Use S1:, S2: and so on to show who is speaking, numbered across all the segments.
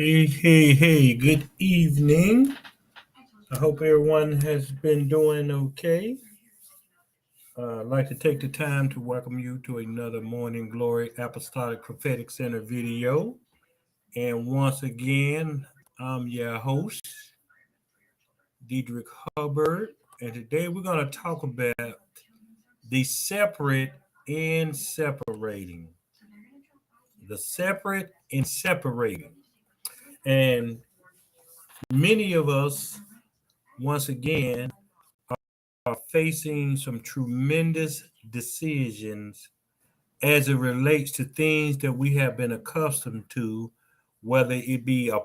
S1: Hey, good evening. I hope everyone has been doing okay. I'd like to take the time to welcome you to another Morning Glory Apostolic Prophetic Center video. And once again, I'm your host, Diedrich Hubbard. And today we're going to talk about the separate and separating. The separate and separating. And many of us, once again, are facing some tremendous decisions as it relates to things that we have been accustomed to, whether it be a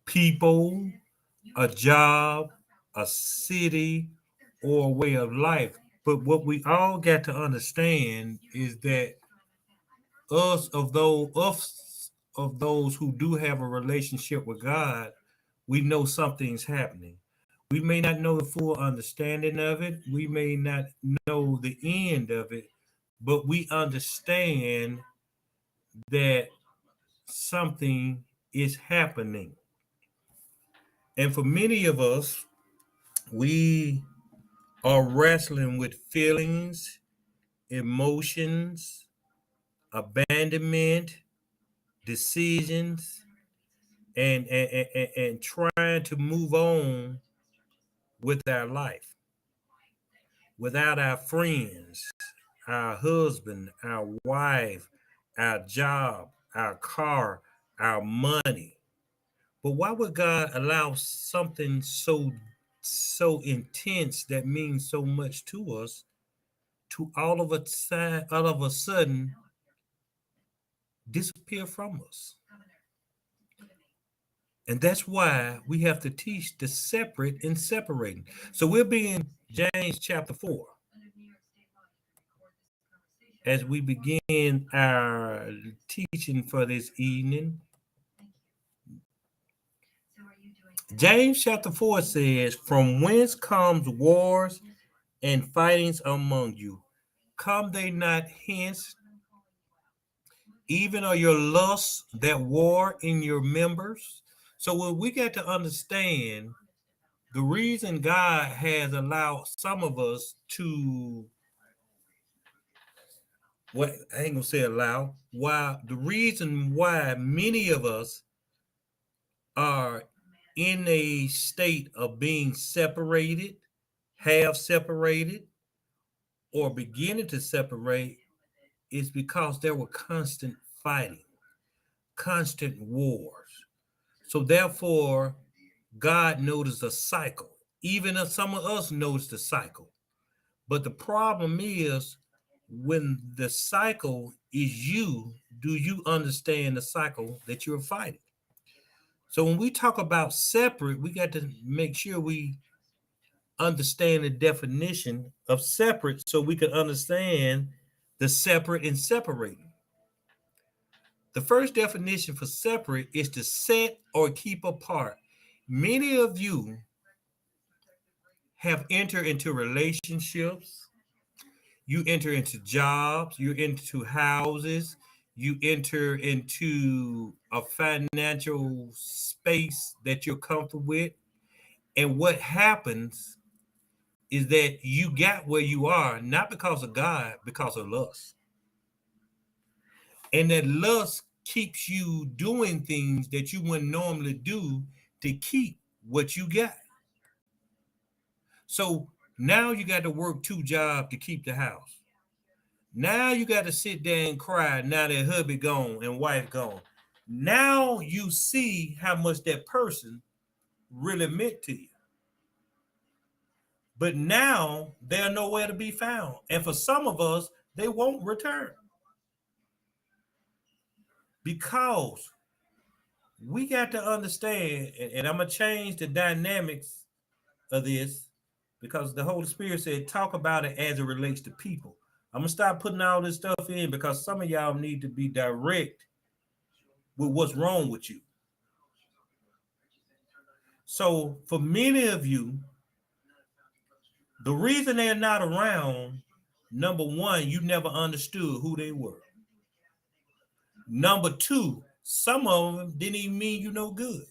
S1: people, a job, a city, or a way of life. But what we all got to understand is that us of those who do have a relationship with God, we know something's happening. We may not know the full understanding of it. We may not know the end of it, but we understand that something is happening. And for many of us, we are wrestling with feelings, emotions, abandonment, decisions, and trying to move on with our life without our friends, our husband, our wife, our job, our car, our money. But why would God allow something so intense that means so much to us to all of a sudden disappear from us? And that's why we have to teach the separate and separating. So we'll be in James chapter 4 as we begin our teaching for this evening. James chapter 4 says, "From whence comes wars and fightings among you? Come they not hence? Even are your lusts that war in your members?" So what we got to understand, the reason God has allowed some of us to, what I ain't gonna say allow, why the reason why many of us are in a state of being separated, have separated, or beginning to separate is because there were constant fighting, constant wars. So therefore, God noticed a cycle. Even if some of us noticed the cycle. But the problem is when the cycle is you, do you understand the cycle that you're fighting? So when we talk about separate, we got to make sure we understand the definition of separate so we can understand the separate and separating. The first definition for separate is to set or keep apart. Many of you have entered into relationships, you enter into jobs, you into houses, you enter into a financial space that you're comfortable with. And what happens is that you got where you are, not because of God, because of lust. And that lust keeps you doing things that you wouldn't normally do to keep what you got. So now you got to work two jobs to keep the house. Now you got to sit there and cry now that hubby gone and wife gone. Now you see how much that person really meant to you. But now they're nowhere to be found. And for some of us, they won't return. Because we got to understand, and I'm going to change the dynamics of this because the Holy Spirit said, talk about it as it relates to people. I'm going to stop putting all this stuff in because some of y'all need to be direct with what's wrong with you. So for many of you, the reason they're not around, number one, you never understood who they were. Number two, Some of them didn't even mean you no good.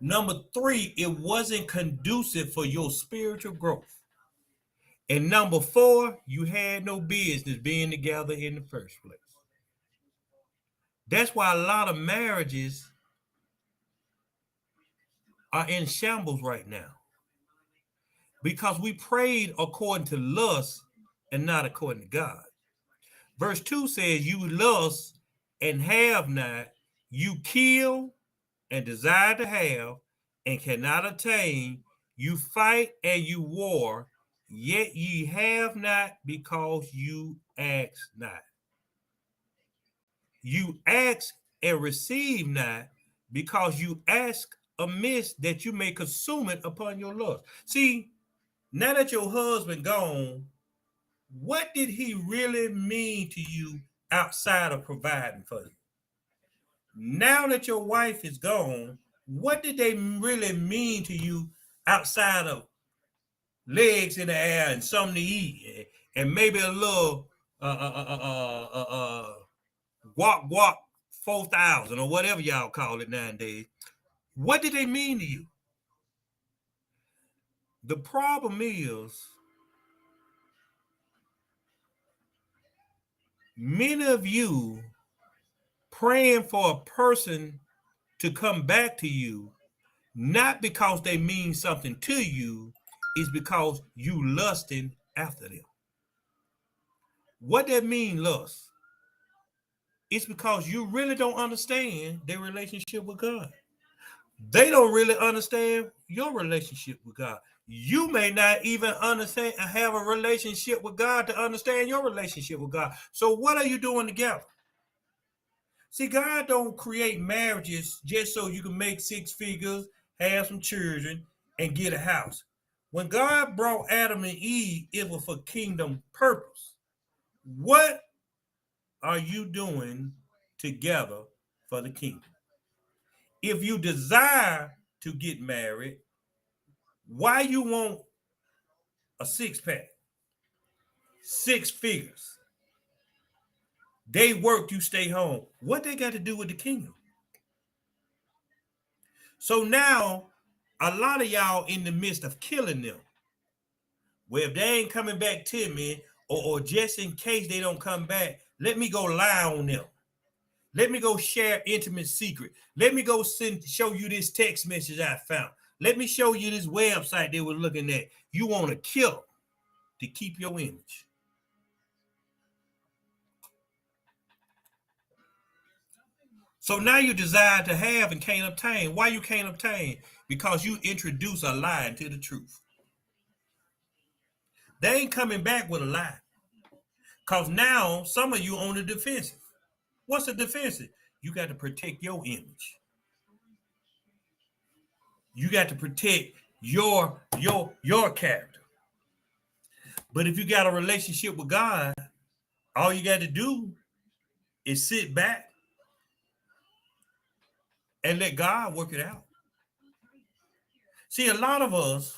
S1: Number three, it wasn't conducive for your spiritual growth. And number four, you had no business being together in the first place. That's why a lot of marriages are in shambles right now, because we prayed according to lust and not according to God. Verse 2 says, you lust and have not, you kill and desire to have and cannot attain, you fight and you war, yet ye have not because you ask not. You ask and receive not because you ask amiss that you may consume it upon your lust. See, now that your husband gone, what did he really mean to you outside of providing for you? Now that your wife is gone, what did they really mean to you outside of legs in the air and something to eat and maybe a little guac guac 4,000 or whatever y'all call it nowadays? What did they mean to you? The problem is, many of you praying for a person to come back to you, not because they mean something to you, is because you lusting after them. What that mean, lust? It's because you really don't understand their relationship with God. They don't really understand your relationship with God. You may not even understand and have a relationship with God to understand your relationship with God. So what are you doing together? See, God don't create marriages just so you can make six figures, have some children, and get a house. When God brought Adam and Eve, it was for kingdom purpose. What are you doing together for the kingdom? If you desire to get married, why you want a six pack, six figures? They work, you stay home. What they got to do with the kingdom? So now, a lot of y'all in the midst of killing them. Well, if they ain't coming back to me, or just in case they don't come back, let me go lie on them. Let me go share intimate secret. Let me go show you this text message I found. Let me show you this website they were looking at. You want to kill to keep your image. So now you desire to have and can't obtain. Why you can't obtain? Because you introduce a lie into the truth. They ain't coming back with a lie. Because now some of you on the defensive. What's the defensive? You got to protect your image. You got to protect your character. But if you got a relationship with God, all you got to do is sit back and let God work it out. See, a lot of us,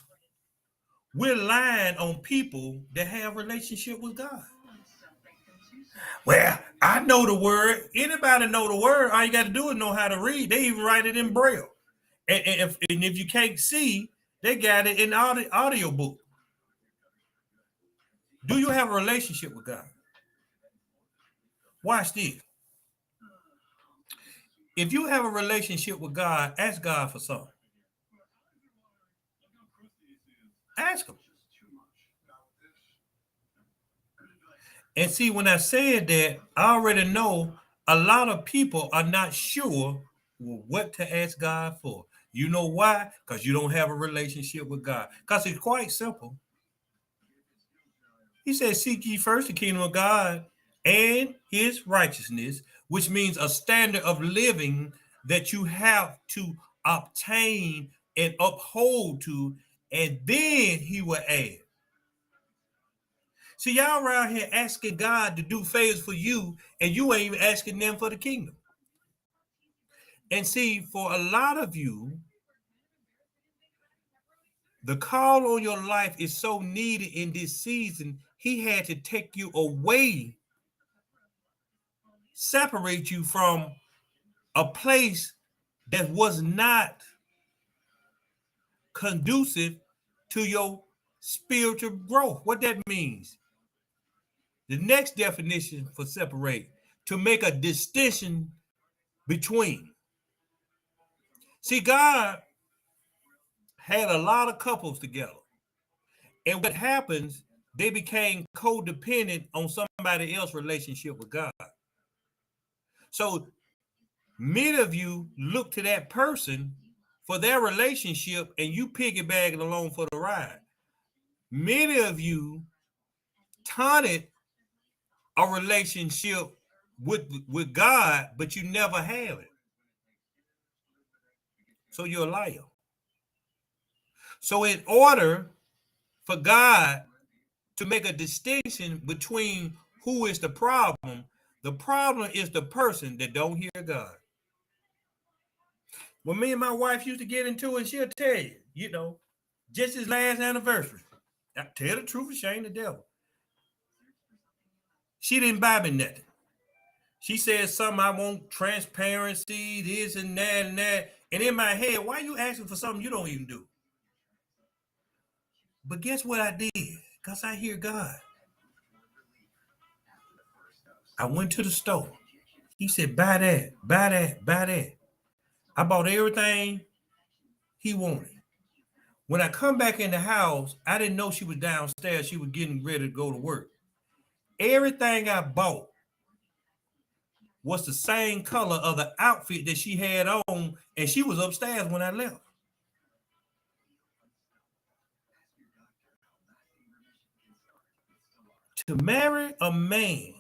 S1: we're lying on people that have a relationship with God. Well, I know the word. Anybody know the word? All you got to do is know how to read. They even write it in Braille. And if you can't see, they got it in the audio book. Do you have a relationship with God? Watch this. If you have a relationship with God, ask God for something. Ask him. And see, when I said that, I already know a lot of people are not sure what to ask God for. You know why? Because you don't have a relationship with God. Because it's quite simple. He says, seek ye first the kingdom of God and his righteousness, which means a standard of living that you have to obtain and uphold to, and then he will add. See, y'all around here asking God to do favors for you, and you ain't even asking them for the kingdom. And see, for a lot of you, the call on your life is so needed in this season, he had to take you away, separate you from a place that was not conducive to your spiritual growth. What that means? The next definition for separate, to make a distinction between. See, God had a lot of couples together. And what happens, they became codependent on somebody else's relationship with God. So many of you look to that person for their relationship and you piggyback along for the ride. Many of you taunted a relationship with God, but you never have it. So you're a liar. So in order for God to make a distinction between who is the problem is the person that don't hear God. When me and my wife used to get into it, she'll tell you, just his last anniversary. I tell the truth, shame the devil. She didn't buy me nothing. She said something, I want transparency, this and that and that. And in my head, why are you asking for something you don't even do? But guess what I did? Because I hear God. I went to the store. He said, buy that, buy that, buy that. I bought everything he wanted. When I come back in the house, I didn't know she was downstairs. She was getting ready to go to work. Everything I bought was the same color of the outfit that she had on, and she was upstairs when I left. To marry a man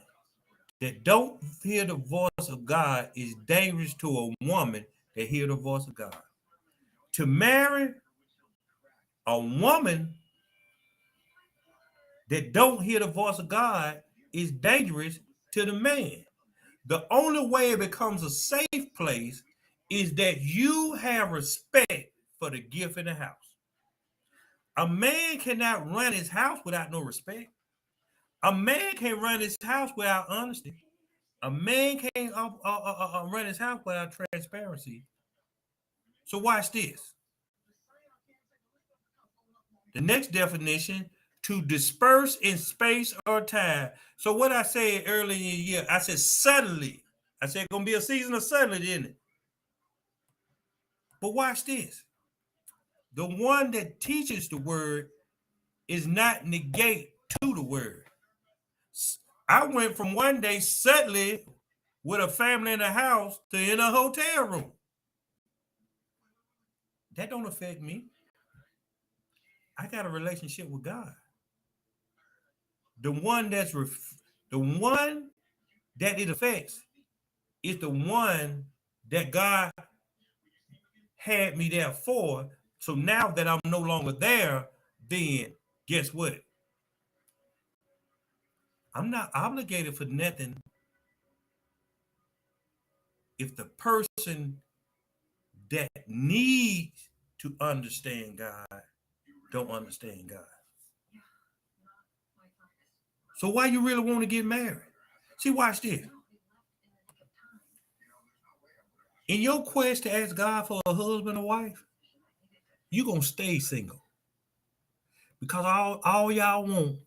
S1: that don't hear the voice of God is dangerous to a woman that hear the voice of God. To marry a woman that don't hear the voice of God is dangerous to the man. The only way it becomes a safe place is that you have respect for the gift in the house. A man cannot run his house without no respect. A man can't run his house without honesty. A man can't run his house without transparency. So watch this. The next definition, to disperse in space or time. So what I said earlier in the year, I said suddenly. I said it's going to be a season of suddenly, didn't it? But watch this. The one that teaches the word is not negate to the word. I went from one day suddenly with a family in the house to in a hotel room. That don't affect me. I got a relationship with God. The one that it affects is the one that God had me there for. So now that I'm no longer there, then guess what? I'm not obligated for nothing if the person that needs to understand God don't understand God. So why you really want to get married? See, watch this. In your quest to ask God for a husband or wife, you're going to stay single. Because all y'all want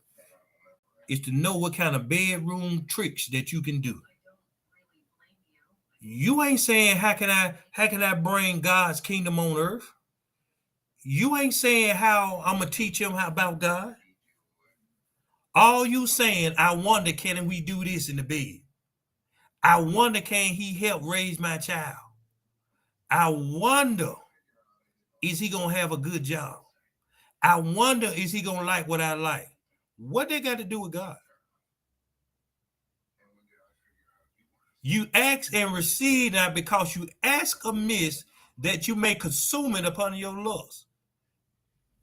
S1: is to know what kind of bedroom tricks that you can do. You ain't saying how can I bring God's kingdom on earth? You ain't saying how I'm gonna teach him about God. All you saying, I wonder, can we do this in the bed? I wonder, can he help raise my child? I wonder, is he gonna have a good job? I wonder, is he gonna like what I like? What they got to do with God? You ask and receive not because you ask amiss, that you may consume it upon your lust.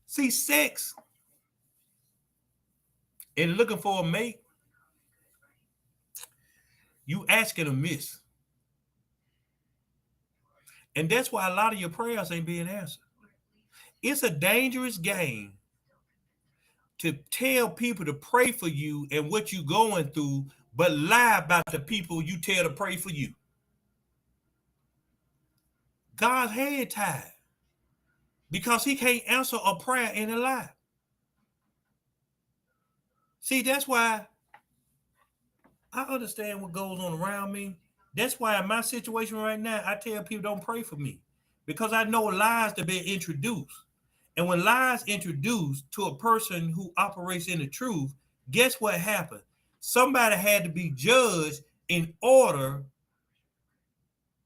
S1: See, sex and looking for a mate, you asking amiss. And that's why a lot of your prayers ain't being answered. It's a dangerous game to tell people to pray for you and what you're going through, but lie about the people you tell to pray for you. God's head tied because he can't answer a prayer in a lie. See, that's why I understand what goes on around me. That's why in my situation right now, I tell people don't pray for me because I know lies that been introduced. And when lies introduced to a person who operates in the truth, guess what happened? Somebody had to be judged in order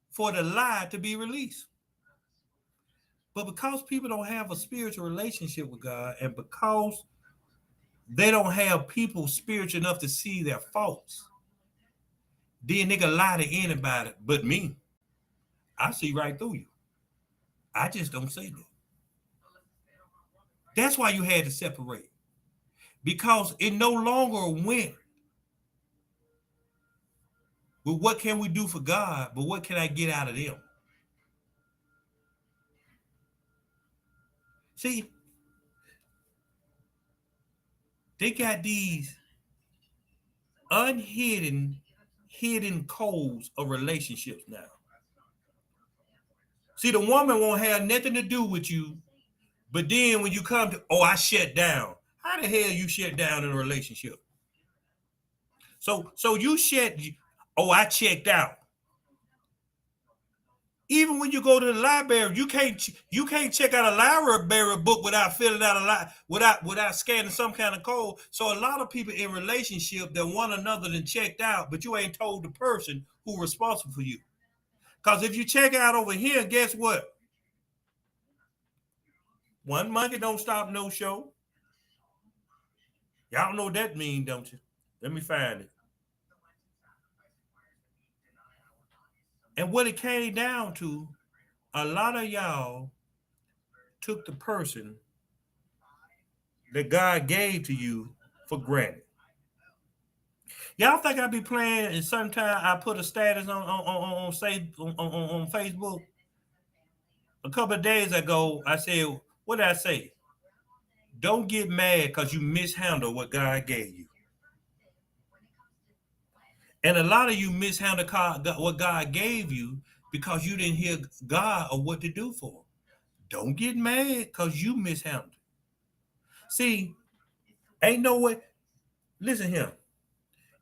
S1: for the lie to be released. But because people don't have a spiritual relationship with God, and because they don't have people spiritual enough to see their faults, then they can lie to anybody but me. I see right through you. I just don't say that. That's why you had to separate. Because it no longer went with what can we do for God, but what can I get out of them? See, they got these hidden codes of relationships now. See, the woman won't have nothing to do with you, but then when you come to, oh, I shut down. How the hell you shut down in a relationship? So you shut, oh, I checked out. Even when you go to the library, you can't check out a library book without filling out without scanning some kind of code. So a lot of people in relationship that one another then checked out, but you ain't told the person who's responsible for you. Because if you check out over here, guess what? One monkey don't stop no show. Y'all know what that means, don't you? Let me find it. And what it came down to, a lot of y'all took the person that God gave to you for granted. Y'all think I be playing and sometimes I put a status on Facebook? A couple of days ago, I said, what did I say? Don't get mad because you mishandled what God gave you. And a lot of you mishandled what God gave you because you didn't hear God or what to do for him. Don't get mad because you mishandled it. See, ain't no way. Listen here.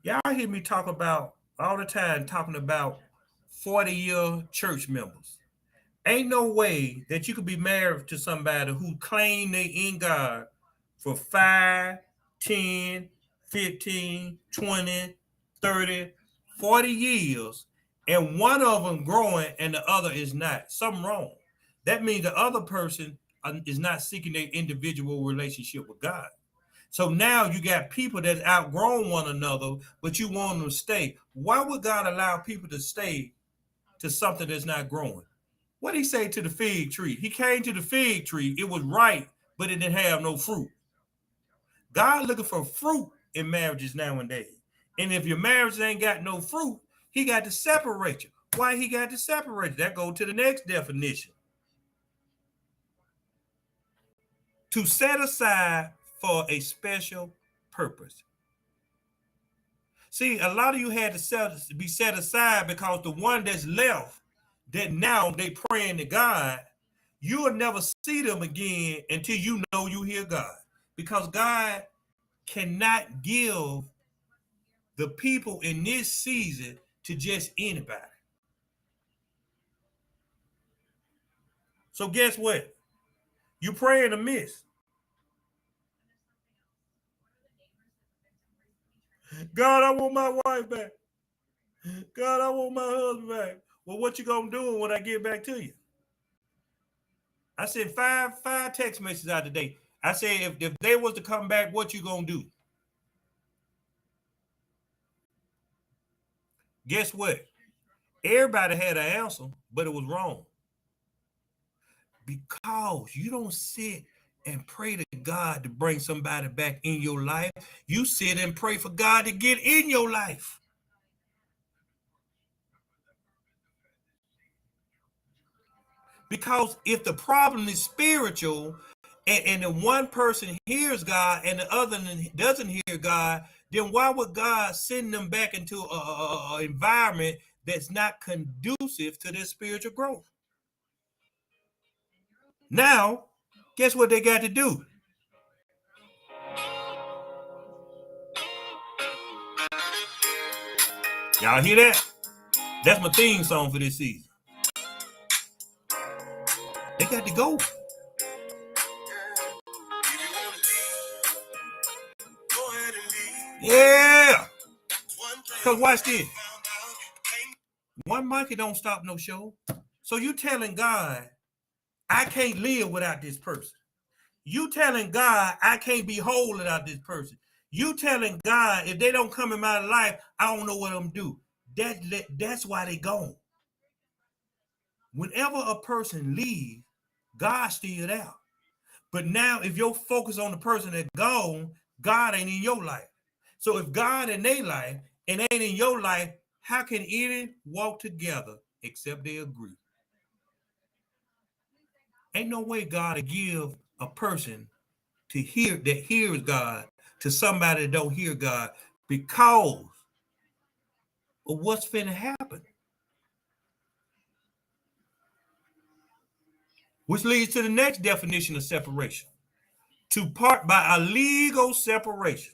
S1: Y'all hear me talk about all the time, talking about 40-year church members. Ain't no way that you could be married to somebody who claim they in God for 5, 10, 15, 20, 30, 40 years, and one of them growing and the other is not. Something wrong. That means the other person is not seeking their individual relationship with God. So now you got people that outgrown one another, but you want them to stay. Why would God allow people to stay to something that's not growing? What did he say to the fig tree? He came to the fig tree. It was ripe, but it didn't have no fruit. God looking for fruit in marriages nowadays. And if your marriage ain't got no fruit, he got to separate you. Why he got to separate you? That goes to the next definition. To set aside for a special purpose. See, a lot of you had to be set aside because the one that's left, that now they praying to God, you will never see them again until you know you hear God. Because God cannot give the people in this season to just anybody. So guess what? You praying amiss. God, I want my wife back. God, I want my husband back. Well, what you gonna do when I get back to you? I sent five text messages out today. I said if they was to come back, what you gonna do? Guess what? Everybody had an answer, but it was wrong. Because you don't sit and pray to God to bring somebody back in your life. You sit and pray for God to get in your life. Because if the problem is spiritual and the one person hears God and the other doesn't hear God, then why would God send them back into an environment that's not conducive to their spiritual growth? Now, guess what they got to do? Y'all hear that? That's my theme song for this season. They got to go. Yeah. Because watch this. One monkey don't stop no show. So you telling God, I can't live without this person. You telling God, I can't be whole without this person. You telling God, if they don't come in my life, I don't know what I'm do. That's why they gone. Whenever a person leaves, God's still there. But now, if you're focused on the person that gone, God ain't in your life. So if God in their life and ain't in your life, how can any walk together except they agree? Ain't no way God to give a person to hear that hears God to somebody that don't hear God because of what's finna happen. Which leads to the next definition of separation. To part by a legal separation.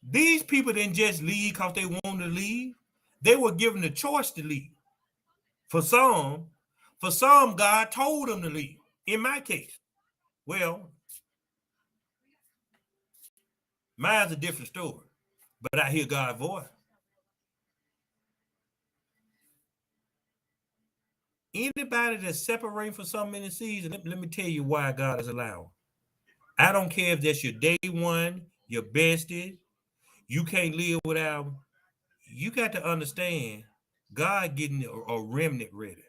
S1: These people didn't just leave because they wanted to leave. They were given the choice to leave. For some, God told them to leave. In my case, well, mine's a different story, but I hear God's voice. Anybody that's separating for so many seasons, let me tell you why God is allowing. I don't care if that's your day one, your bestie, you can't live without them. You got to understand God getting a remnant ready.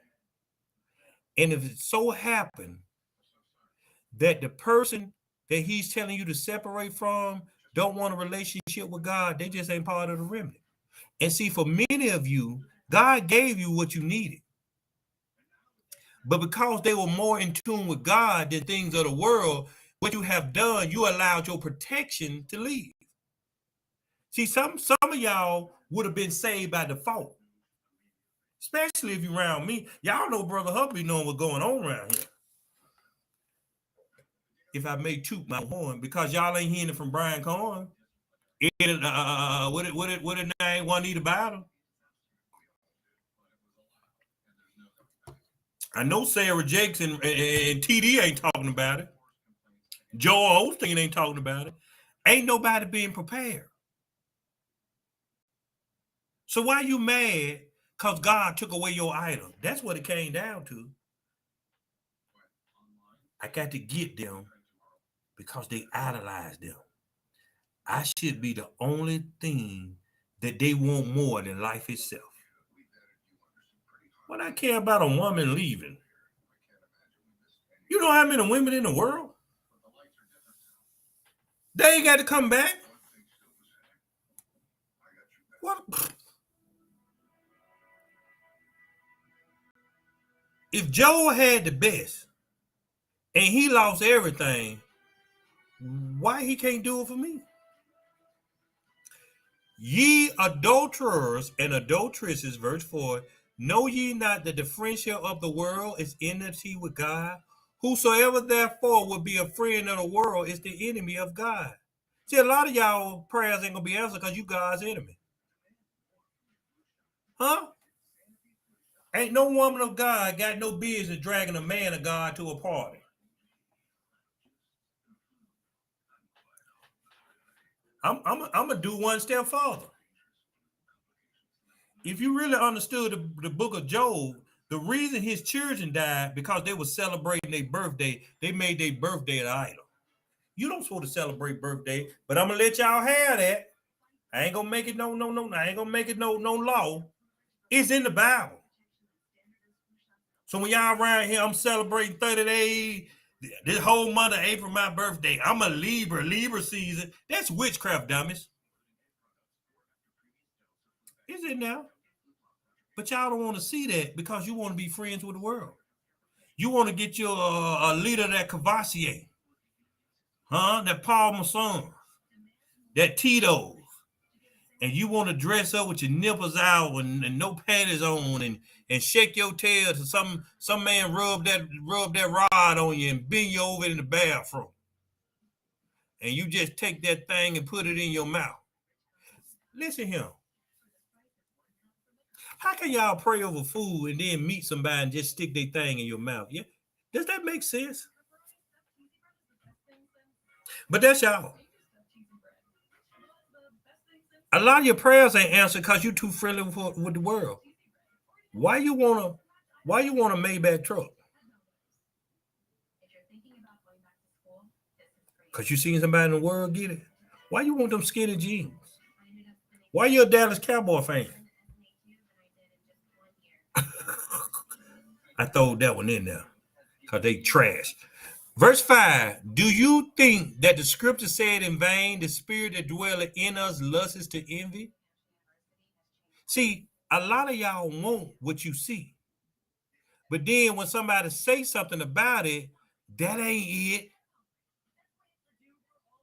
S1: And if it so happened that the person that he's telling you to separate from don't want a relationship with God, they just ain't part of the remnant. And see, for many of you, God gave you what you needed. But because they were more in tune with God than things of the world, what you have done, you allowed your protection to leave. See, some of y'all would have been saved by default. Especially if you're around me. Y'all know Brother Hubbard knowing what's going on around here. If I may toot my horn, because y'all ain't hearing it from Brian Cohen. What it name? Juanita Battle. I know Sarah Jakes and TD ain't talking about it. Joel Osteen ain't talking about it. Ain't nobody being prepared. So why you mad? Because God took away your idol. That's what it came down to. I got to get them because they idolize them. I should be the only thing that they want more than life itself. What I care about a woman leaving. You know how many women in the world? They ain't got to come back. What? If Joe had the best and he lost everything, why he can't do it for me? Ye adulterers and adulteresses, verse 4, know ye not that the friendship of the world is enmity with God? Whosoever therefore would be a friend of the world is the enemy of God. See, a lot of y'all prayers ain't gonna be answered because you God's enemy. Huh? Ain't no woman of God got no business dragging a man of God to a party. I'm gonna do one step further. If you really understood the book of Job, the reason his children died because they were celebrating their birthday, they made their birthday an idol. You don't supposed to celebrate birthday, but I'm gonna let y'all have that. I ain't gonna make it no. I ain't gonna make it no law. It's in the Bible. So when y'all around here, I'm celebrating 30 days. This whole month of April, my birthday. I'm a Libra season. That's witchcraft, dummies. Is it now? But y'all don't want to see that because you want to be friends with the world. You want to get your a leader that Cavassier, huh? That Paul Masson, that Tito's, and you want to dress up with your nipples out and no panties on and and shake your tail to some man rub that rod on you and bend you over in the bathroom. And you just take that thing and put it in your mouth. Listen here. How can y'all pray over food and then meet somebody and just stick their thing in your mouth? Yeah. Does that make sense? But that's y'all. A lot of your prayers ain't answered because you're too friendly with the world. Why you want a Maybach truck? Because you seen somebody in the world get it. Why you want them skinny jeans? Why you a Dallas Cowboy fan? I throw that one in there because they trash. Verse 5, do you think that the scripture said in vain, the spirit that dwelleth in us lusts to envy? See, a lot of y'all want what you see. But then when somebody say something about it, that ain't it.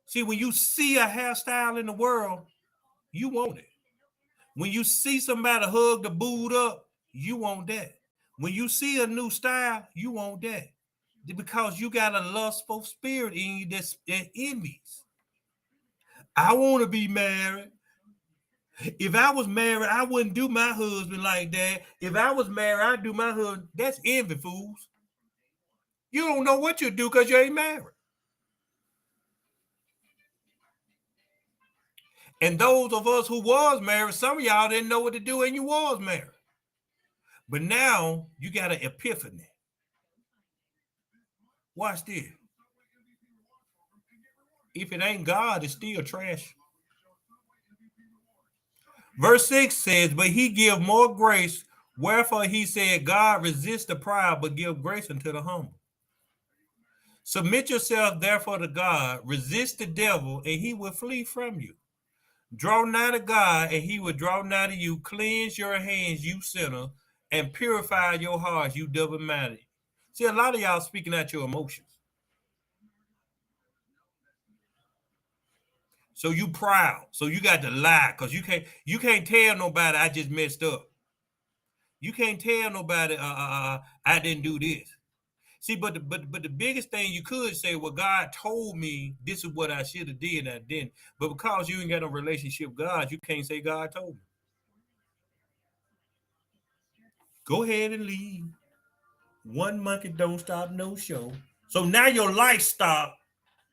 S1: See, when you see a hairstyle in the world, you want it. When you see somebody hug the booed up, you want that. When you see a new style, you want that. Because you got a lustful spirit in you that envies. I want to be married. If I was married, I wouldn't do my husband like that. If I was married, I'd do my husband. That's envy, fools. You don't know what you do because you ain't married. And those of us who was married, some of y'all didn't know what to do and you was married. But now you got an epiphany. Watch this. If it ain't God, it's still trash. Verse 6 says, but he give more grace. Wherefore he said, God resists the proud, but give grace unto the humble. Submit yourself therefore to God. Resist the devil, and he will flee from you. Draw nigh to God, and he will draw nigh to you. Cleanse your hands, you sinner, and purify your hearts, you double-minded. See, a lot of y'all speaking out your emotions. So you proud. So you got to lie because you can't tell nobody I just messed up. You can't tell nobody I didn't do this. See, but the biggest thing you could say, well, God told me this is what I should have did and I didn't. But because you ain't got no relationship with God, you can't say God told me. Go ahead and leave. One monkey don't stop no show. So now your life stopped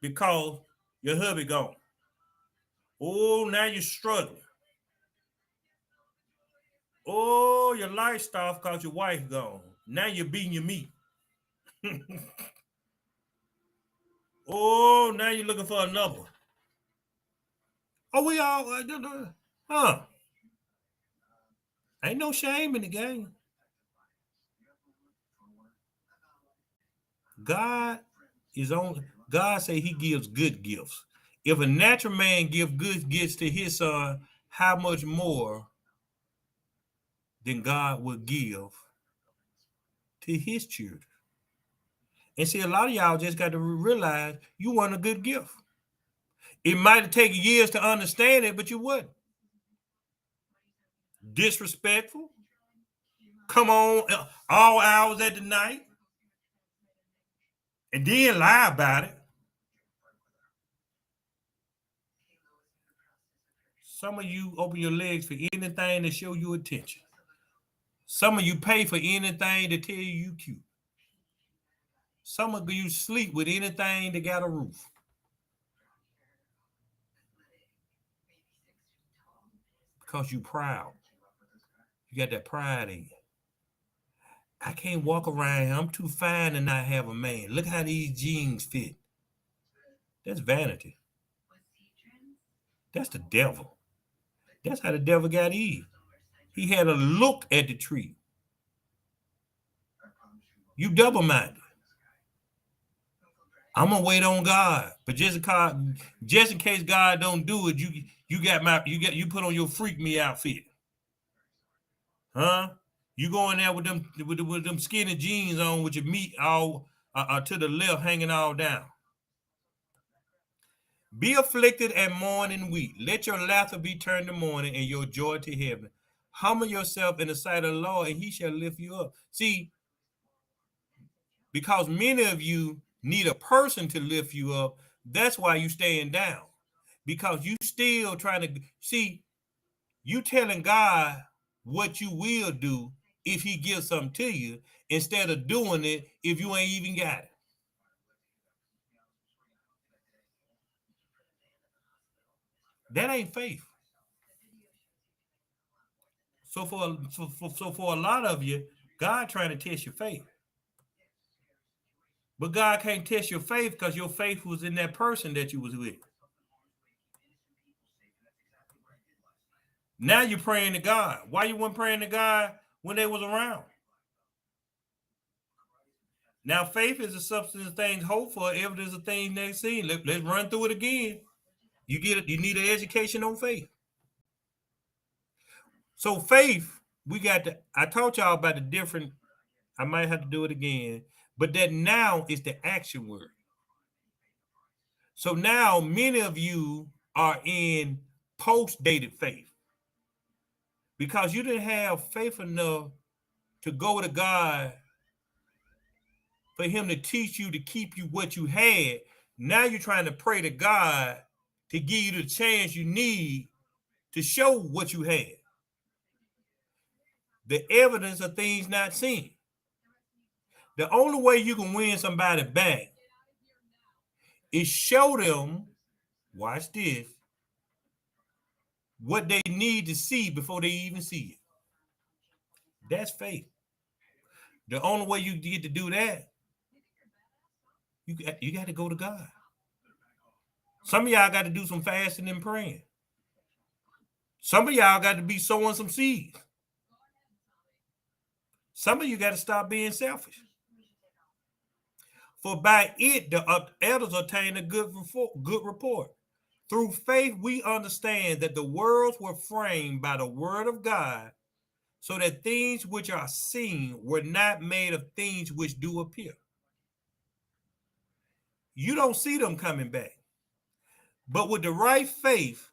S1: because your hubby gone. Oh, now you're struggling. Oh, your life stopped because your wife gone. Now you're beating your meat. Oh, now you're looking for another one. Oh, we all, ain't no shame in the game. God say he gives good gifts. If a natural man give good gifts to his son, how much more than God will give to his children? And see, a lot of y'all just got to realize you want a good gift. It might have taken years to understand it, but you wouldn't. Disrespectful. Come on all hours of the night. And then lie about it. Some of you open your legs for anything to show you attention. Some of you pay for anything to tell you cute. Some of you sleep with anything that got a roof. Because you proud. You got that pride in you. I can't walk around here. I'm too fine to not have a man. Look how these jeans fit. That's vanity. That's the devil. That's how the devil got Eve. He had a look at the tree. You double-minded. I'm gonna wait on God, but just in case God don't do it, you put on your freak me outfit, huh? You go in there with them skinny jeans on with your meat all to the left hanging all down. Be afflicted and mourn and weep. Let your laughter be turned to mourning and your joy to heaven. Humble yourself in the sight of the Lord, and he shall lift you up. See, because many of you need a person to lift you up, that's why you staying down. Because you still trying to see, you telling God what you will do if he gives something to you, instead of doing it if you ain't even got it. That ain't faith. So for a lot of you, God trying to test your faith. But God can't test your faith because your faith was in that person that you was with. Now you're praying to God. Why you weren't praying to God when they was around? Now faith is a substance of things hoped for, evidence of things never seen. Let's run through it again. You get it. You need an education on faith. So faith, we got to. I taught y'all about the different. I might have to do it again, but that now is the action word. So now many of you are in post-dated faith because you didn't have faith enough to go to God for him to teach you to keep you what you had. Now you're trying to pray to God to give you the chance you need to show what you had. The evidence of things not seen. The only way you can win somebody back is show them, watch this, what they need to see before they even see it. That's faith. The only way you get to do that, you got to go to God. Some of y'all got to do some fasting and praying. Some of y'all got to be sowing some seeds. Some of you got to stop being selfish. For by it the elders obtain a good report. Through faith we understand that the worlds were framed by the word of God, so that things which are seen were not made of things which do appear. You don't see them coming back. But with the right faith,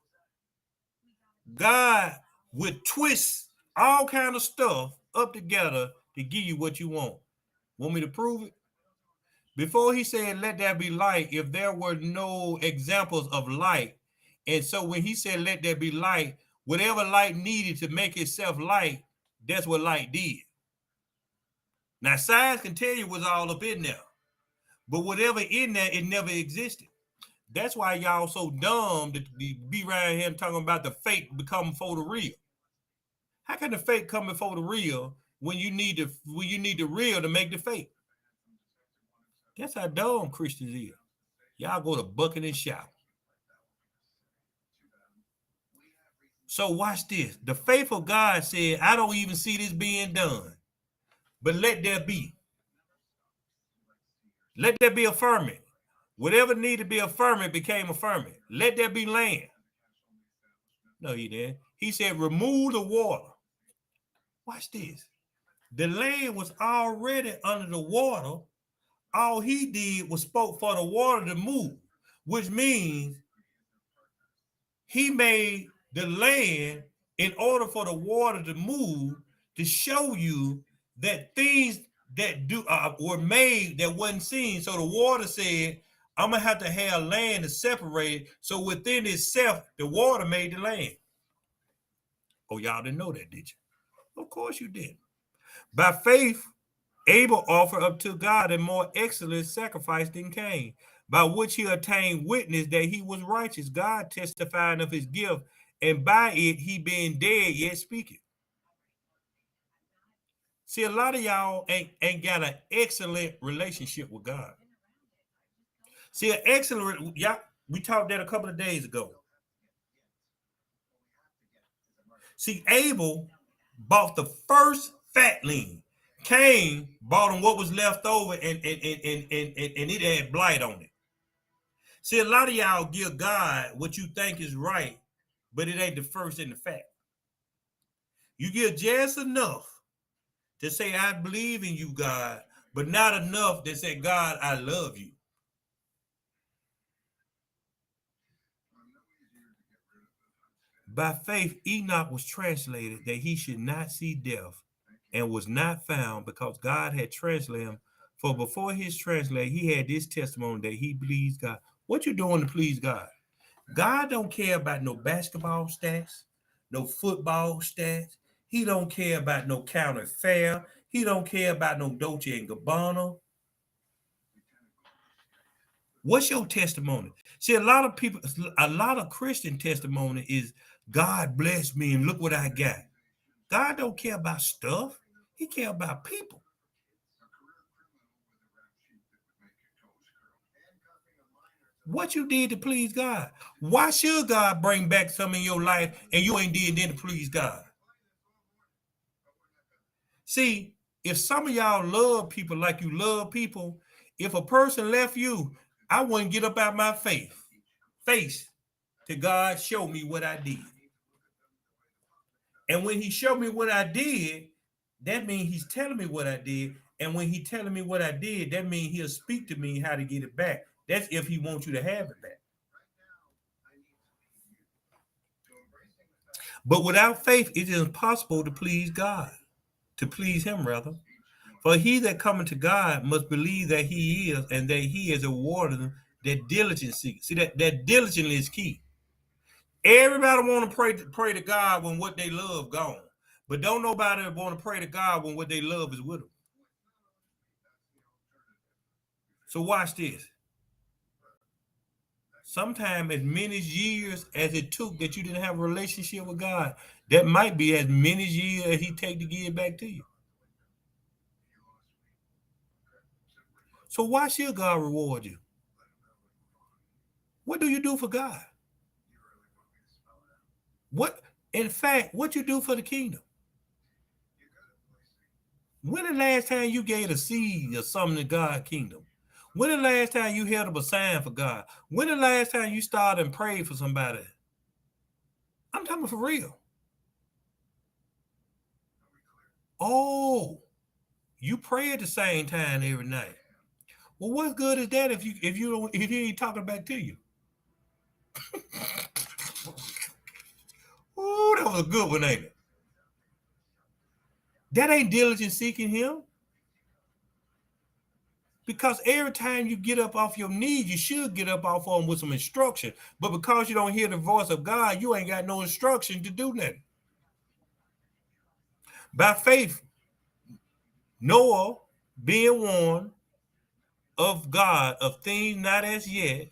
S1: God would twist all kind of stuff up together to give you what you want. Want me to prove it? Before he said, let there be light, if there were no examples of light. And so when he said, let there be light, whatever light needed to make itself light, that's what light did. Now, science can tell you what's all up in there. But whatever in there, it never existed. That's why y'all so dumb to be around here talking about the fake becoming for the real. How can the fake come before the real when you need the real to make the fake? That's how dumb Christians is. Y'all go to bucket and shout. So watch this. The faith of God said, I don't even see this being done, but let there be. Let there be a firmament. Whatever needed to be a firmament became a firmament. Let there be land. No, he didn't. He said, remove the water. Watch this. The land was already under the water. All he did was spoke for the water to move, which means he made the land in order for the water to move, to show you that things that were made that wasn't seen. So the water said, I'm gonna have to have land to separate it. So within itself, the water made the land. Oh, y'all didn't know that, did you? Of course you did. By faith, Abel offered up to God a more excellent sacrifice than Cain, by which he obtained witness that he was righteous, God testifying of his gift, and by it he being dead yet speaking. See, a lot of y'all ain't got an excellent relationship with God. See, an excellent, y'all, we talked that a couple of days ago. See, Abel bought the first fatling. Cain bought him what was left over, and it had blight on it. See, a lot of y'all give God what you think is right, but it ain't the first in the fact. You give just enough to say, I believe in you, God, but not enough to say, God, I love you. By faith, Enoch was translated that he should not see death and was not found because God had translated him. For before his translation, he had this testimony that he pleased God. What you doing to please God? God don't care about no basketball stats, no football stats. He don't care about no county fair. He don't care about no Dolce and Gabbana. What's your testimony? See, a lot of Christian testimony is God bless me and look what I got. God don't care about stuff. He care about people. What you did to please God? Why should God bring back some in your life and you ain't did anything to please God? See, if some of y'all love people like you love people, if a person left you, I wouldn't get up out my face to God show me what I did. And when he showed me what I did, that means he's telling me what I did. And when he's telling me what I did, that means he'll speak to me how to get it back. That's if he wants you to have it back. But without faith, it is impossible to please God, to please him rather. For he that cometh to God must believe that he is, and that he is a rewarder that diligently seeks. See, that diligently is key. Everybody want to pray to God when what they love gone. But don't nobody want to pray to God when what they love is with them. So watch this. Sometimes as many years as it took that you didn't have a relationship with God, that might be as many years as he take to give back to you. So why should God reward you? What do you do for God? What, in fact, what you do for the kingdom? When the last time you gave a seed or something to God's kingdom? When the last time you held up a sign for God? When the last time you started and prayed for somebody? I'm talking for real. Oh, you pray at the same time every night. Well, what good is that if he ain't talking back to you? Oh, that was a good one, ain't it? That ain't diligent seeking him. Because every time you get up off your knees, you should get up off of them with some instruction. But because you don't hear the voice of God, you ain't got no instruction to do nothing. By faith, Noah, being warned of God of things not as yet,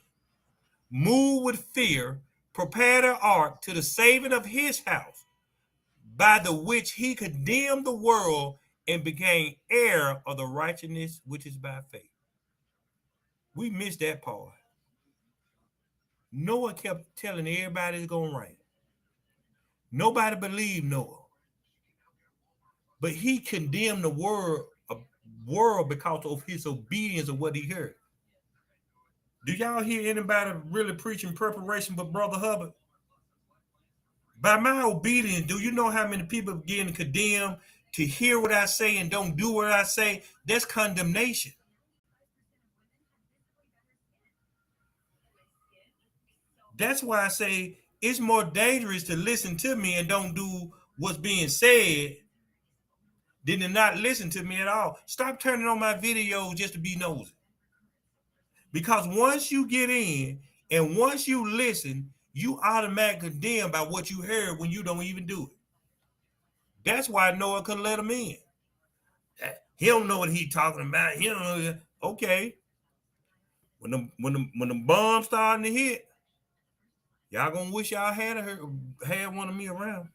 S1: moved with fear, prepared an ark to the saving of his house, by the which he condemned the world and became heir of the righteousness which is by faith. We missed that part. Noah kept telling everybody it's going to rain. Nobody believed Noah. But he condemned the world because of his obedience of what he heard. Do y'all hear anybody really preaching preparation but Brother Hubbard? By my obedience, do you know how many people are getting condemned to hear what I say and don't do what I say? That's condemnation. That's why I say it's more dangerous to listen to me and don't do what's being said than to not listen to me at all. Stop turning on my videos just to be nosy. Because once you get in and once you listen, you automatically condemn by what you heard when you don't even do it. That's why Noah couldn't let him in. He don't know what he's talking about. He don't know. Okay. When the bomb starting to hit, y'all gonna wish y'all had one of me around.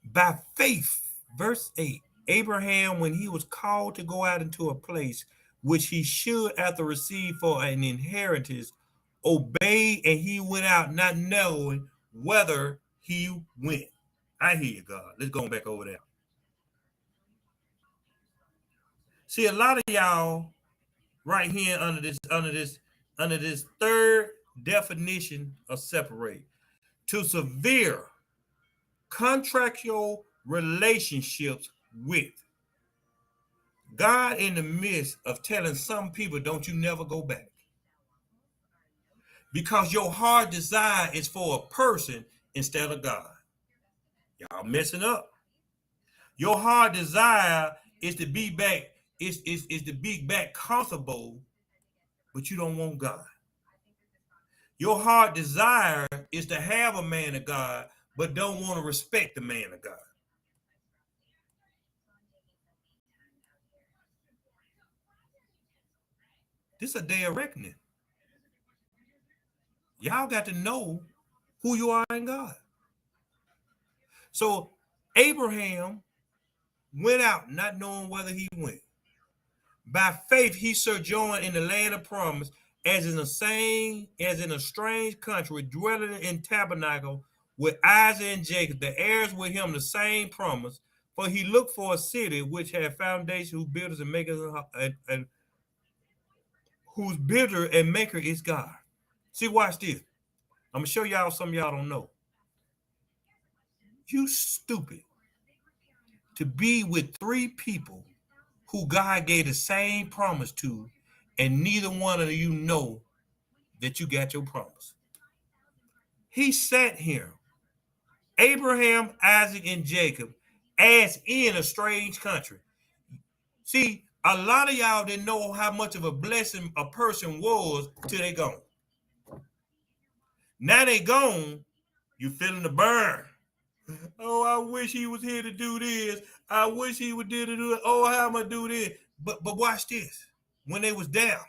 S1: By faith, verse 8, Abraham, when he was called to go out into a place which he should after receive for an inheritance, obeyed, and he went out not knowing whether he went. I hear you, God. Let's go back over there. See, a lot of y'all right here under this third definition of separate, to severe contractual relationships with God in the midst of telling some people, don't you never go back. because your heart desire is for a person instead of God. Y'all messing up. Your heart desire is to be back, is to be back comfortable, but you don't want God. Your heart desire is to have a man of God, but don't want to respect the man of God. This is a day of reckoning. Y'all got to know who you are in God. So Abraham went out not knowing whether he went. By faith, he sojourned in the land of promise, as in a strange country, dwelling in tabernacle with Isaac and Jacob, the heirs with him the same promise. For he looked for a city which had foundation, whose builders and makers and whose builder and maker is God. See, watch this. I'm gonna show y'all something y'all don't know. You stupid to be with three people who God gave the same promise to, and neither one of you know that you got your promise. He sat here, Abraham, Isaac, and Jacob, as in a strange country. See, a lot of y'all didn't know how much of a blessing a person was till they gone. Now they gone, you feeling the burn. Oh, I wish he was here to do this. I wish he would do it. Oh, how am I do this? But watch this. When they was down,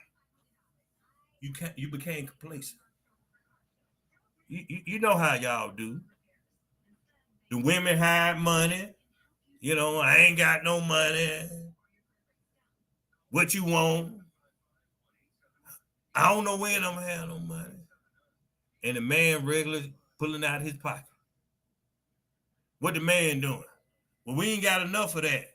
S1: you became complacent. You know how y'all do. The women hide money. You know, I ain't got no money. What you want? I don't know when I'm gonna have no money. And the man regularly pulling out his pocket. What the man doing? Well, we ain't got enough of that.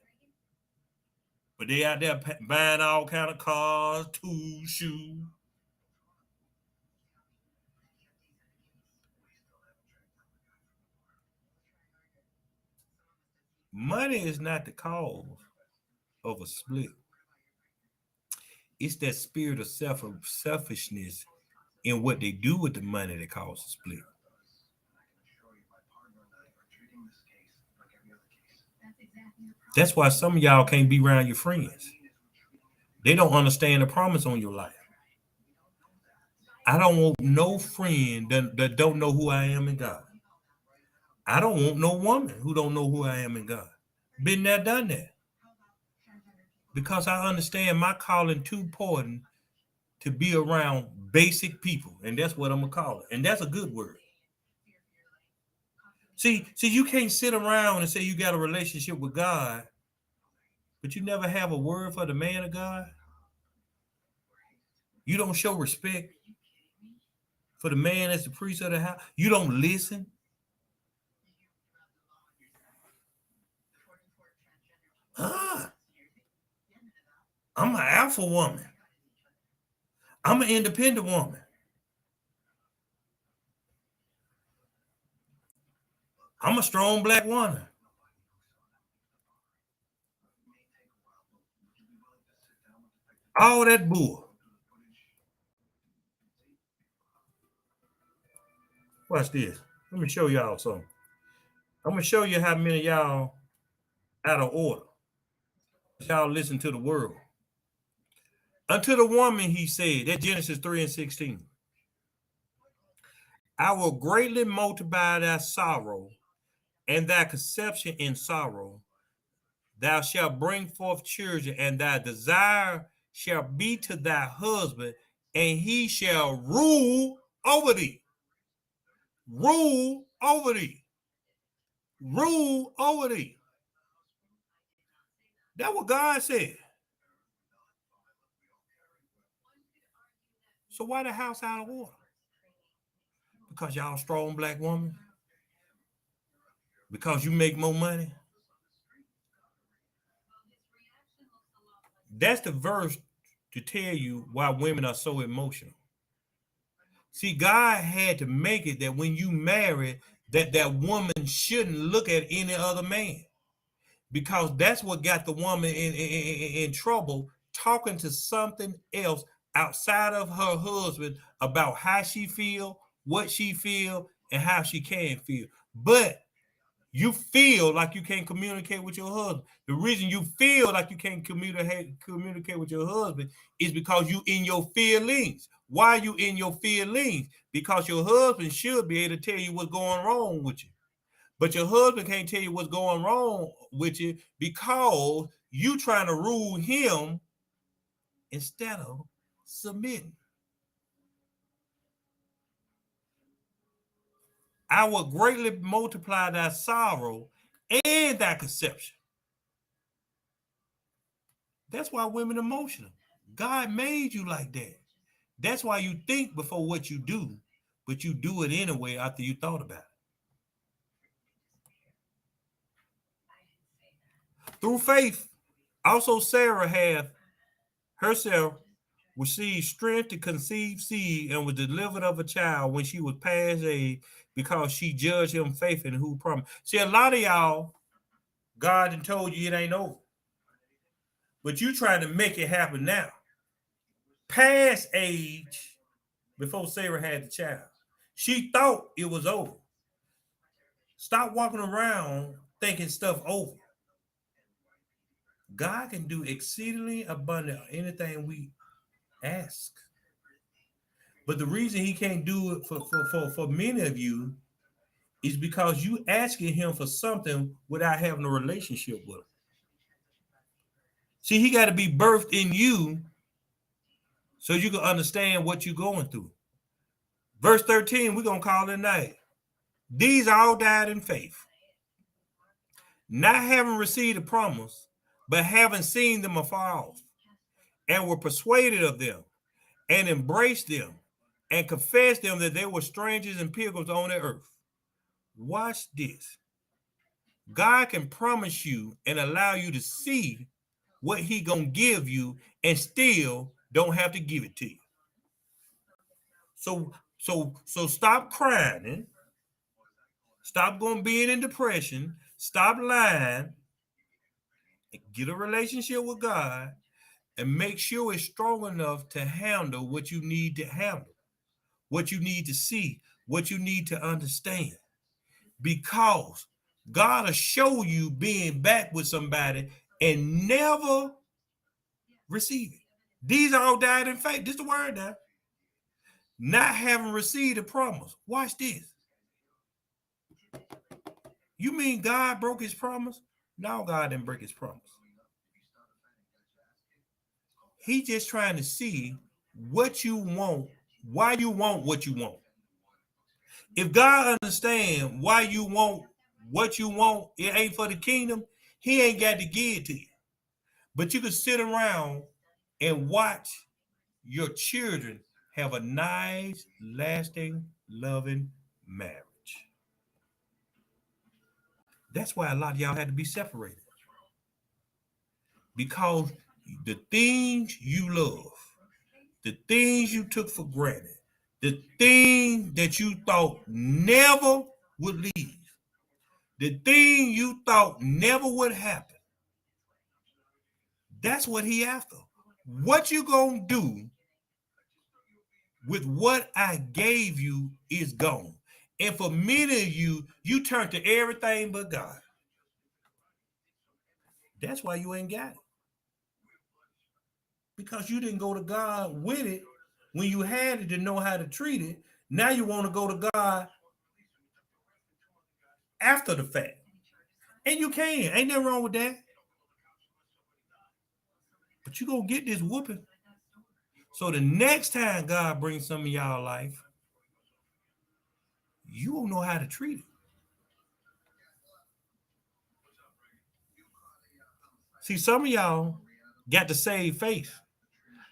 S1: But they out there buying all kind of cars, tools, shoes. Money is not the cause of a split. It's that spirit of selfishness in what they do with the money that causes a split. That's why some of y'all can't be around your friends. They don't understand the promise on your life. I don't want no friend that don't know who I am in God. I don't want no woman who don't know who I am in God. Been there, done that. Because I understand my calling too important to be around basic people, and that's what I'm gonna call it. And that's a good word. See, you can't sit around and say you got a relationship with God, but you never have a word for the man of God. You don't show respect for the man as the priest of the house. You don't listen. Ah, I'm an alpha woman. I'm an independent woman. I'm a strong black woman. All that bull. Watch this. Let me show y'all something. I'm gonna show you how many of y'all out of order. Y'all listen to the world. Unto the woman, he said, that Genesis 3 and 16. I will greatly multiply thy sorrow and thy conception in sorrow. Thou shalt bring forth children, and thy desire shall be to thy husband, and he shall rule over thee. Rule over thee. Rule over thee. That's what God said. So why the house out of order? Because y'all strong black woman? Because you make more money? That's the verse to tell you why women are so emotional. See, God had to make it that when you marry, that woman shouldn't look at any other man, because that's what got the woman in trouble, talking to something else outside of her husband about how she feel, what she feel, and how she can feel. But you feel like you can't communicate with your husband. The reason you feel like you can't communicate with your husband is because you in your feelings. Why are you in your feelings? Because your husband should be able to tell you what's going wrong with you. But your husband can't tell you what's going wrong with you because you trying to rule him instead of submitting. I will greatly multiply thy sorrow and thy conception. That's why women are emotional. God made you like that. That's why you think before what you do, but you do it anyway after you thought about it. Through faith, also Sarah hath herself received strength to conceive seed and was delivered of a child when she was past age because she judged him faith and who promised. See, a lot of y'all, God done told you it ain't over, but you trying to make it happen now. Past age before Sarah had the child. She thought it was over. Stop walking around thinking stuff over. God can do exceedingly abundant anything we ask. But the reason he can't do it for many of you is because you asking him for something without having a relationship with him. See, he got to be birthed in you so you can understand what you're going through. Verse 13, we're going to call it a night. These all died in faith, not having received a promise, but having seen them afar off, and were persuaded of them, and embraced them, and confessed them that they were strangers and pilgrims on the earth. Watch this. God can promise you and allow you to see what he gonna give you and still don't have to give it to you. So stop crying. Stop going being in depression. Stop lying. Get a relationship with God and make sure it's strong enough to handle what you need to handle, what you need to see, what you need to understand. Because God will show you being back with somebody and never receive it. These all died in faith. This is the word now. Not having received a promise. Watch this. You mean God broke his promise? No, God didn't break his promise. He just trying to see what you want, why you want what you want. If God understand why you want what you want, it ain't for the kingdom, he ain't got to give it to you. But you can sit around and watch your children have a nice, lasting, loving marriage. That's why a lot of y'all had to be separated. Because the things you love, the things you took for granted, the thing that you thought never would leave, the thing you thought never would happen, that's what he after. What you gonna do with what I gave you is gone. And for many of you, you turn to everything but God. That's why you ain't got it. Because you didn't go to God with it when you had it to know how to treat it. Now you want to go to God after the fact. And you can. Ain't nothing wrong with that. But you gonna get this whooping. So the next time God brings some of y'all life, you won't know how to treat it. See, some of y'all got to save face.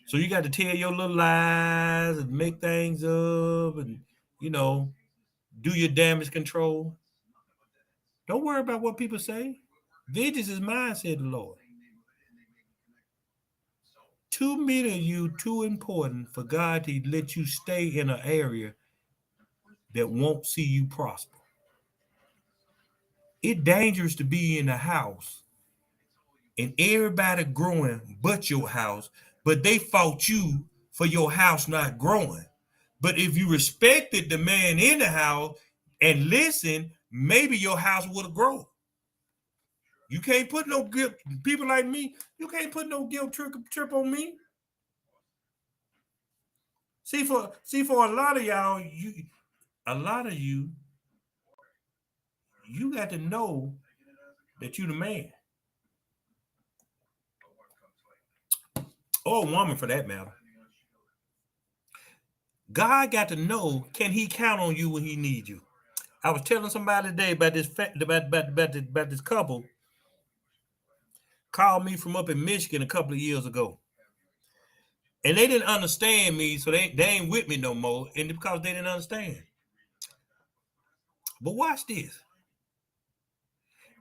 S1: So you got to tell your little lies and make things up and, you know, do your damage control. Don't worry about what people say. Vengeance is mine, said the Lord. Too many of you too important for God to let you stay in an area that won't see you prosper. It's dangerous to be in a house and everybody growing but your house, but they fought you for your house not growing. But if you respected the man in the house and listen, maybe your house would have grown. You can't put no guilt. People like me, you can't put no guilt trip on me. See, for a lot of y'all, you got to know that you the man, or a woman for that matter. God got to know, can he count on you when he needs you? I was telling somebody today about this couple called me from up in Michigan a couple of years ago. And they didn't understand me, so they ain't with me no more, and because they didn't understand. But watch this.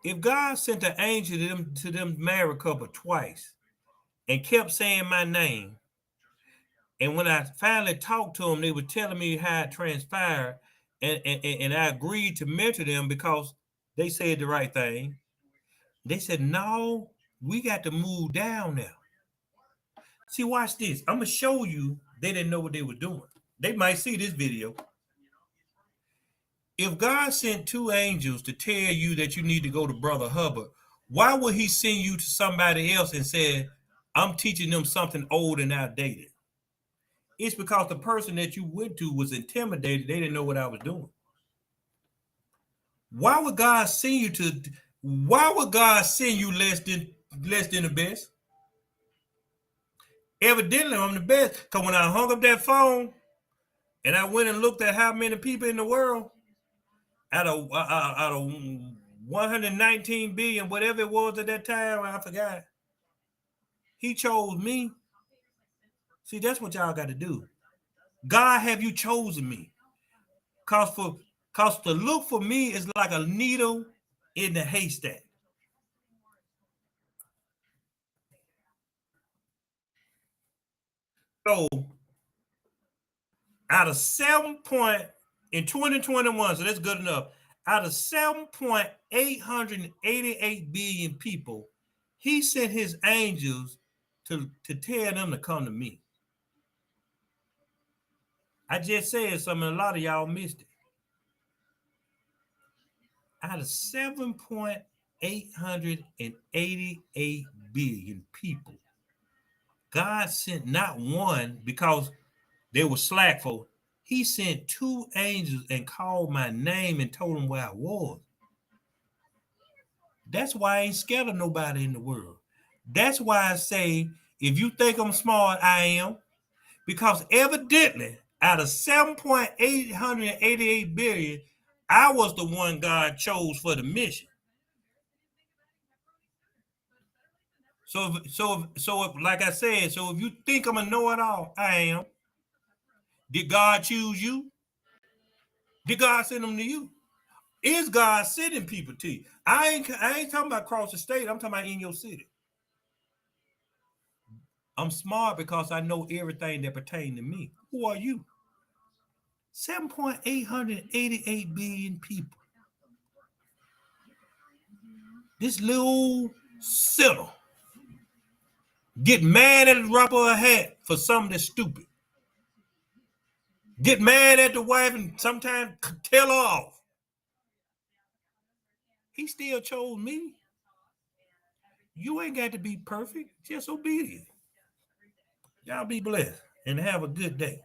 S1: If God sent an angel to them married couple twice and kept saying my name, and when I finally talked to them, they were telling me how it transpired, and I agreed to mentor them because they said the right thing. They said, no, we got to move down now. See, watch this. I'm going to show you they didn't know what they were doing. They might see this video. If God sent two angels to tell you that you need to go to Brother Hubbard, why would he send you to somebody else and say, I'm teaching them something old and outdated? It's because the person that you went to was intimidated. They didn't know what I was doing. Why would God send you less than the best? Evidently, I'm the best. Because when I hung up that phone and I went and looked at how many people in the world, out of 119 billion, whatever it was at that time, I forgot. He chose me. See, that's what y'all got to do. God, have you chosen me? Cause to look for me is like a needle in the haystack. So out of 7 point in 2021, so that's good enough. Out of 7.888 billion people, he sent his angels to tell them to come to me. I just said something, a lot of y'all missed it. Out of 7.888 billion people, God sent not one because they were slackful. He sent two angels and called my name and told them where I was. That's why I ain't scared of nobody in the world. That's why I say, if you think I'm smart, I am. Because evidently, out of 7.888 billion, I was the one God chose for the mission. So like I said, so if you think I'm a know-it-all, I am. Did God choose you? Did God send them to you? Is God sending people to you? I ain't talking about across the state. I'm talking about in your city. I'm smart because I know everything that pertains to me. Who are you? 7.888 billion people. This little sinner get mad at the drop of a hat for something that's stupid. Get mad at the wife and sometimes tell her off. He still chose me. You ain't got to be perfect, just obedient. Y'all be blessed and have a good day.